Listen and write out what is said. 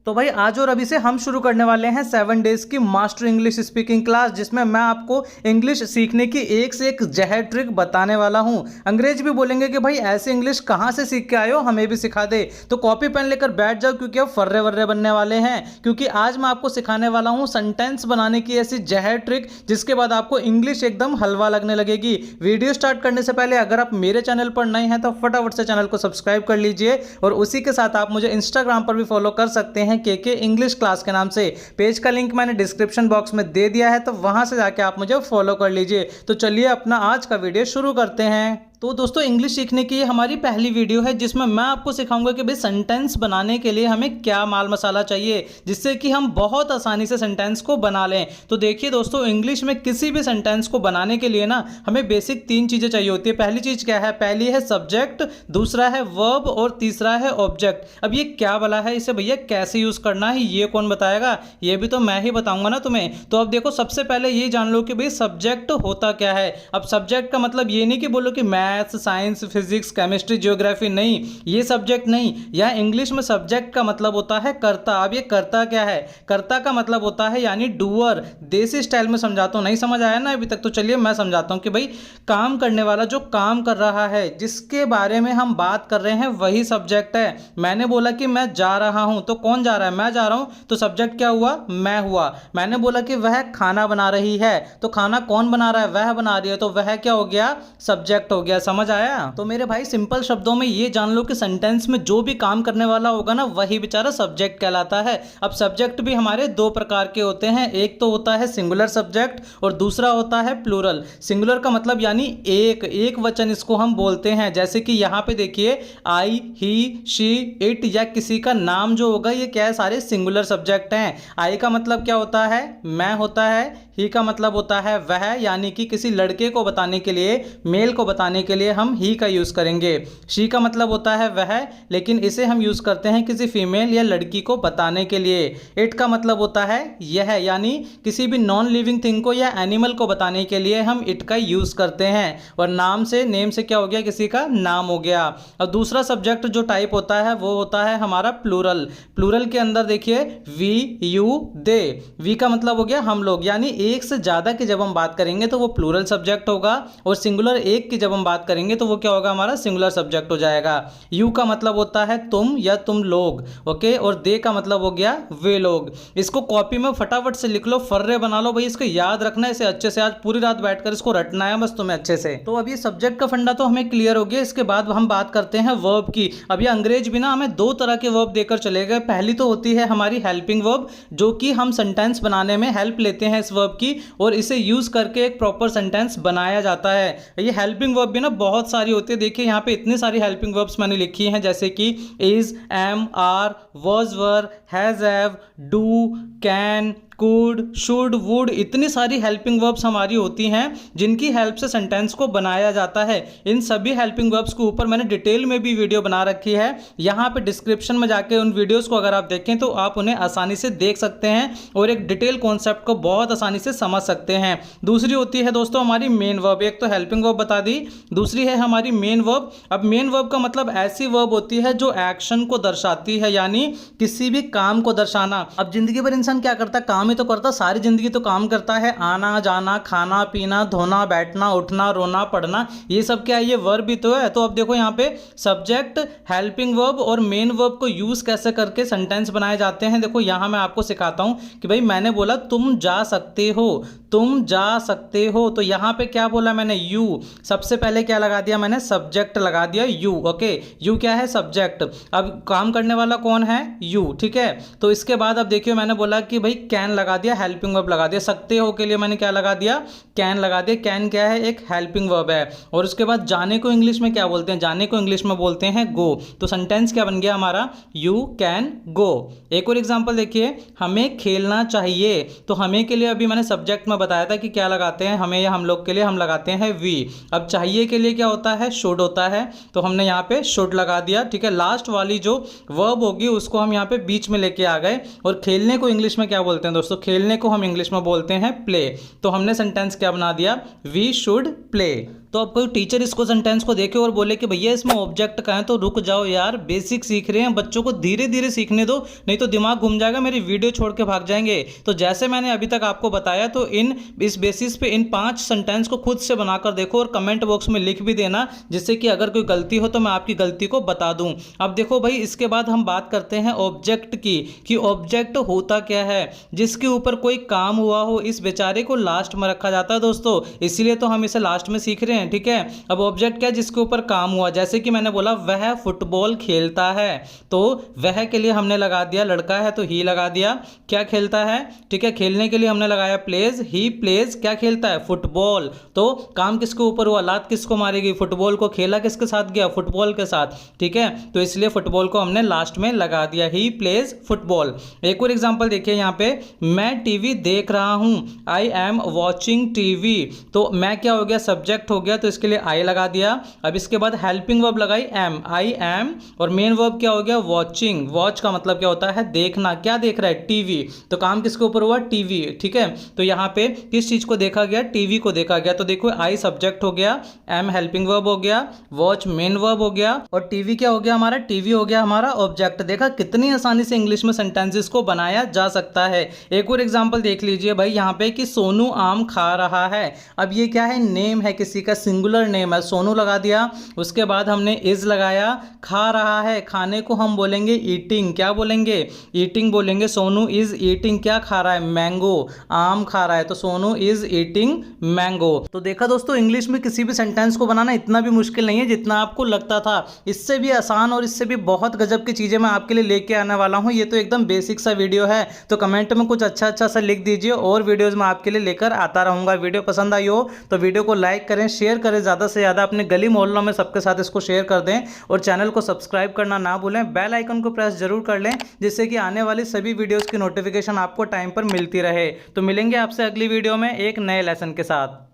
तो भाई आज और अभी से हम शुरू करने वाले हैं 7 डेज की मास्टर इंग्लिश स्पीकिंग क्लास, जिसमें मैं आपको इंग्लिश सीखने की एक से एक जहर ट्रिक बताने वाला हूं। अंग्रेज भी बोलेंगे कि भाई ऐसे इंग्लिश कहां से सीख के आए हो, हमें भी सिखा दे। तो कॉपी पेन लेकर बैठ जाओ, क्योंकि अब फर्रे वर्रे बनने वाले हैं। क्योंकि आज मैं आपको सिखाने वाला हूं सेंटेंस बनाने की ऐसी जहर ट्रिक, जिसके बाद आपको इंग्लिश एकदम हलवा लगने लगेगी। वीडियो स्टार्ट करने से पहले अगर आप मेरे चैनल पर नए हैं तो फटाफट से चैनल को सब्सक्राइब कर लीजिए, और उसी के साथ आप मुझे इंस्टाग्राम पर भी फॉलो कर सकते हैं के इंग्लिश क्लास के नाम से। पेज का लिंक मैंने डिस्क्रिप्शन बॉक्स में दे दिया है, तो वहां से जाके आप मुझे फॉलो कर लीजिए। तो चलिए अपना आज का वीडियो शुरू करते हैं। तो दोस्तों, इंग्लिश सीखने की ये हमारी पहली वीडियो है, जिसमें मैं आपको सिखाऊंगा कि भाई सेंटेंस बनाने के लिए हमें क्या माल मसाला चाहिए, जिससे कि हम बहुत आसानी से सेंटेंस को बना लें। तो देखिए दोस्तों, इंग्लिश में किसी भी सेंटेंस को बनाने के लिए ना हमें बेसिक 3 चीज़ें चाहिए होती है। पहली चीज़ क्या है? पहली है सब्जेक्ट, दूसरा है वर्ब और तीसरा है ऑब्जेक्ट। अब ये क्या वाला है, इसे भैया कैसे यूज़ करना है ये कौन बताएगा? ये भी तो मैं ही बताऊंगा ना तुम्हें। तो अब देखो, सबसे पहले ये जान लो कि भाई सब्जेक्ट होता क्या है। अब सब्जेक्ट का मतलब ये नहीं कि बोलो कि maths, science, physics, chemistry, geography, नहीं, ये सब्जेक्ट नहीं। यह इंग्लिश में सब्जेक्ट का मतलब होता है कर्ता। अब ये कर्ता क्या है? कर्ता का मतलब होता है यानी डूअर। देसी स्टाइल में समझाता हूं, नहीं समझ आया ना अभी तक? तो चलिए मैं समझाता हूं कि भाई काम करने वाला जो काम कर रहा है, जिसके बारे में हम बात कर रहे हैं, वही सब्जेक्ट है। मैंने बोला कि मैं जा रहा हूं, तो कौन जा रहा है? मैं जा रहा हूं, तो सब्जेक्ट क्या हुआ? मैं हुआ। मैंने बोला कि वह खाना बना रही है, तो खाना कौन बना रहा है? वह बना रही है, तो वह क्या हो गया? सब्जेक्ट हो गया। समझ आया? तो मेरे भाई सिंपल शब्दों में ये जान लो कि सेंटेंस में जो भी काम करने वाला होगा ना, वही बेचारा सब्जेक्ट कहलाता है। अब सब्जेक्ट भी हमारे 2 प्रकार के होते हैं। एक तो होता है सिंगुलर सब्जेक्ट और दूसरा होता है प्लूरल। सिंगुलर का मतलब यानी एक वचन इसको हम बोलते हैं। जैसे कि यहां पे देखिए, आई, ही, शी, इट, या किसी का नाम जो होगा, ये क्या है? सारे सिंगुलर सब्जेक्ट हैं। आई का मतलब क्या होता है? मैं होता है। ही का मतलब होता है वह, यानी कि किसी लड़के को बताने के लिए, मेल को बताने के लिए हम ही का यूज करेंगे। शी का मतलब होता है वह, लेकिन इसे हम यूज करते हैं किसी फीमेल या लड़की को बताने के लिए। इट का मतलब होता है यह, यानी किसी भी नॉन लिविंग थिंग को या एनिमल को बताने के लिए हम इट का यूज करते हैं। और नाम से, नेम से क्या हो गया? किसी का नाम हो गया। और दूसरा सब्जेक्ट जो टाइप होता है वो होता है हमारा प्लूरल। प्लूरल के अंदर देखिए, वी, यू, दे। वी का मतलब हो गया हम लोग, यानी एक से ज्यादा की जब हम बात करेंगे तो वो प्लूरल सब्जेक्ट होगा, और सिंगुलर एक की जब हम बात करेंगे तो वो क्या होगा? हमारा सिंगुलर सब्जेक्ट हो जाएगा। यू का मतलब होता है तुम या तुम लोग, ओके। और दे का मतलब हो गया वे लोग। इसको कॉपी में फटाफट से लिख लो, फर्रे बना लो भाई। इसको याद रखना है, इसे अच्छे से आज पूरी रात बैठकर इसको रटना है बस तुम्हें अच्छे से। तो अब ये सब्जेक्ट का फंडा तो हमें क्लियर हो गया। इसके बाद हम बात करते हैं वर्ब की। अब ये अंग्रेज भी ना हमें 2 तरह के वर्ब देकर चले गए। पहली तो होती है हमारी हेल्पिंग वर्ब, जो कि हम सेंटेंस बनाने में हेल्प लेते हैं इस वर्ब की, और इसे यूज करके एक प्रॉपर सेंटेंस बनाया जाता है। ये हेल्पिंग वर्ब भी ना बहुत सारी होती है। देखिए यहाँ पे इतनी सारी हेल्पिंग वर्ब्स मैंने लिखी हैं, जैसे कि is, am, are, was, were, has, have, do, can, could, should, would. इतनी सारी हेल्पिंग वर्ब्स हमारी होती हैं, जिनकी हेल्प से सेंटेंस को बनाया जाता है। इन सभी हेल्पिंग वर्ब्स के ऊपर मैंने डिटेल में भी वीडियो बना रखी है। यहाँ पे डिस्क्रिप्शन में जाके उन वीडियोस को अगर आप देखें तो आप उन्हें आसानी से देख सकते हैं और एक डिटेल कॉन्सेप्ट को बहुत आसानी से समझ सकते हैं। दूसरी होती है दोस्तों हमारी मेन वर्ब। एक तो हेल्पिंग वर्ब बता दी, दूसरी है हमारी मेन वर्ब। अब मेन वर्ब का मतलब ऐसी वर्ब होती है जो एक्शन को दर्शाती है, यानी किसी भी काम को दर्शाना। अब जिंदगी भर इंसान क्या करता है? काम ही तो करता, सारी जिंदगी तो काम करता है। आना जाना, खाना पीना, धोना, बैठना, उठना, रोना, पढ़ना, ये सब क्या है? ये वर्ब भी तो है। तो अब देखो यहाँ पे सब्जेक्ट, हेल्पिंग वर्ब और मेन वर्ब को यूज कैसे करके सेंटेंस बनाए जाते हैं। देखो यहाँ मैं आपको सिखाता हूं कि भाई मैंने बोला तुम जा सकते हो, तुम जा सकते हो, तो यहाँ पे क्या बोला मैंने? यू। सबसे पहले क्या लगा दिया मैंने? सब्जेक्ट लगा दिया यू, ओके। यू क्या है? सब्जेक्ट। अब काम करने वाला कौन है? यू, ठीक है। तो इसके बाद अब देखिए, मैंने बोला कि भाई कैन लगा दिया, हेल्पिंग वर्ब लगा दिया। सकते हो के लिए मैंने क्या लगा दिया? कैन लगा दिया। कैन क्या है? एक हेल्पिंग वर्ब है। और उसके बाद जाने को इंग्लिश में क्या बोलते हैं? जाने को इंग्लिश में बोलते हैं गो। तो सेंटेंस क्या बन गया हमारा? You can go. एक और एग्जांपल देखिए, हमें खेलना चाहिए। तो हमें के लिए अभी मैंने सब्जेक्ट में बताया था कि क्या लगाते हैं, हमें या हम लोग के लिए हम लगाते हैं वी। अब चाहिए के लिए क्या होता है? शुड होता है। तो हमने यहाँ पे शुड लगा दिया, ठीक है। लास्ट वाली जो वर्ब होगी उसको हम यहाँ पे बीच में लेके आ गए। और खेलने को इंग्लिश में क्या बोलते हैं दोस्तों? खेलने को हम इंग्लिश में बोलते हैं प्ले। तो हमने सेंटेंस क्या बना दिया? We should play. तो अब कोई टीचर इसको सेंटेंस को देखे और बोले कि भैया इसमें ऑब्जेक्ट कहाँ है, तो रुक जाओ यार, बेसिक सीख रहे हैं, बच्चों को धीरे धीरे सीखने दो, नहीं तो दिमाग घूम जाएगा, मेरी वीडियो छोड़ के भाग जाएंगे। तो जैसे मैंने अभी तक आपको बताया, तो इस बेसिस पे इन 5 सेंटेंस को खुद से बनाकर देखो और कमेंट बॉक्स में लिख भी देना, जिससे कि अगर कोई गलती हो तो मैं आपकी गलती को बता दूं। अब देखो भाई, इसके बाद हम बात करते हैं ऑब्जेक्ट की, कि ऑब्जेक्ट होता क्या है। जिसके ऊपर कोई काम हुआ हो, इस बेचारे को लास्ट में रखा जाता है दोस्तों, इसीलिए तो हम इसे लास्ट में सीख रहे हैं, ठीक है। अब ऑब्जेक्ट क्या है, जिसके ऊपर काम हुआ, जैसे कि मैंने बोला वह फुटबॉल खेलता है, तो वह के लिए हमने लगा दिया, लड़का है तो ही लगा दिया, क्या खेलता है, ठीक है, खेलने के लिए हमने लगाया प्लेज, ही प्लेज, क्या खेलता है, फुटबॉल। तो काम किसके ऊपर हुआ, लात किसको मारी गई, फुटबॉल को, खेला किसके साथ गया, फुटबॉल के साथ, ठीक है, तो इसलिए फुटबॉल को हमने लास्ट में लगा दिया, ही प्लेज फुटबॉल। एक और एग्जांपल देखिए यहाँ पे, मैं टीवी देख रहा हूं, आई एम वॉचिंग टीवी, तो मैं क्या हो गया, सब्जेक्ट हो गया, तो इसके लिए आई लगा दिया। अब इसके बाद हेल्पिंग वर्ब लगाई एम, आई एम, और मेन वर्ब क्या हो गया, वॉचिंग। वॉच का मतलब क्या होता है, देखना, क्या देख रहा है, टीवी, तो काम किसके ऊपर हुआ, टीवी, ठीक है। तो यहाँ पे किस चीज को देखा गया, टीवी को देखा गया, तो देखो आई सब्जेक्ट हो गया, एम हेल्पिंग वर्ब हो गया, वॉच मेन वर्ब हो गया, और टीवी क्या हो गया हमारा, टीवी हो गया हमारा ऑब्जेक्ट। देखा कितनी आसानी से इंग्लिश में सेंटेंसेस को बनाया जा सकता है। एक और एग्जांपल देख लीजिए भाई यहाँ पे, कि सोनू आम खा रहा है। अब ये क्या है, नेम है किसी का, सिंगुलर नेम है, सोनू लगा दिया, उसके बाद हमने इज लगाया, खा रहा है, खाने को हम बोलेंगे ईटिंग, क्या बोलेंगे, ईटिंग बोलेंगे। सोनू इज ईटिंग, क्या खा रहा है, मैंगो, आम खा रहा है, तो सोनू इज ईटिंग मैंगो। तो देखा दोस्तों, इंग्लिश में किसी भी सेंटेंस को बनाना इतना भी मुश्किल नहीं है जितना आपको लगता था, इससे भी आसान और इससे भी बहुत गजब की चीजें मैं आपके लिए लेके आने वाला हूं। ये तो एकदम बेसिक सा वीडियो है, तो कमेंट में कुछ अच्छा अच्छा सा लिख दीजिए, और वीडियोस मैं आपके लिए लेकर आता रहूंगा। वीडियो पसंद आई हो तो वीडियो को लाइक करें, शेयर करें, ज़्यादा से ज़्यादा अपने गली मोहल्लों में सबके साथ इसको शेयर कर दें, और चैनल को सब्सक्राइब करना ना भूलें, बेल आइकन को प्रेस जरूर कर लें, जिससे कि आने वाली सभी वीडियोज़ की नोटिफिकेशन आपको टाइम पर मिलती रहे। तो मिलेंगे आपसे अगली वीडियो में एक नए लेसन के साथ।